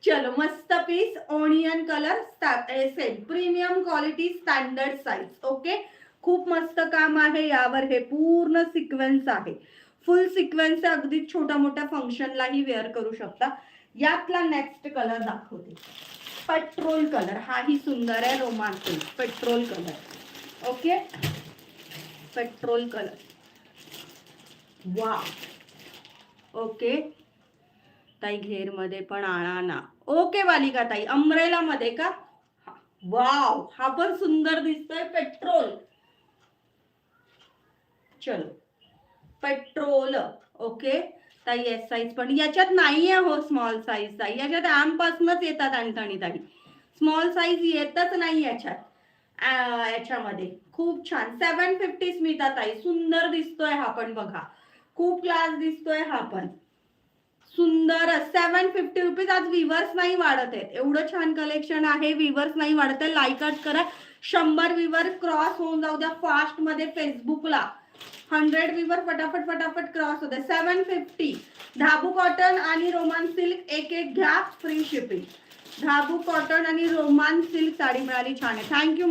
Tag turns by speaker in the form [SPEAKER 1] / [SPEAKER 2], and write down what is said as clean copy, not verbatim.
[SPEAKER 1] चलो मस्त piece onion colour same premium quality standard size. Okay, खूप मस्त काम आहे यावर. हे पूर्ण सिक्वेन्स आहे, फुल सिक्वेन्स आहे. अगदी छोट्या मोठ्या फंक्शनलाही वेअर करू शकता. यातला नेक्स्ट कलर दाखवते, पेट्रोल कलर. हाही सुंदर आहे, romantic petrol colour. Okay, petrol colour. वा, ओके ताई, घेर मध्ये पण आणा ना. ओके बालिका ताई, अम्ब्रेला मध्ये का? वाव, हा पण सुंदर दिसतोय, पेट्रोल. चलो पेट्रोल. ओके ताई, एस साईज पण याच्यात नाहीये हो स्मॉल साईज ताई. याच्यात ऍम पासूनच येतात आणतानी ताई, स्मॉल साईज येतच नाही याच्यात. याच्यामध्ये खूप छान 750 स्मिता ताई, सुंदर दिसतोय हा पण. बघा खूप क्लास दिसतोय हा पण, सुंदर. 750 रुपीज. आज विवर्स नाही वाढत आहेत, एवढं छान कलेक्शन आहे. विवर्स नाही वाढत आहे. लाईक करा. 100 विवर क्रॉस होऊन जाऊ द्या फास्ट मध्ये फेसबुकला. 100 विवर फटाफट फटाफट क्रॉस होते. 750. धाबू कॉटन आणि रोमान सिल्क एक एक घ्या, फ्री शिपिंग. धाबू कॉटन आणि रोमान सिल्क साडी मिळाली, छान आहे. थँक्यू.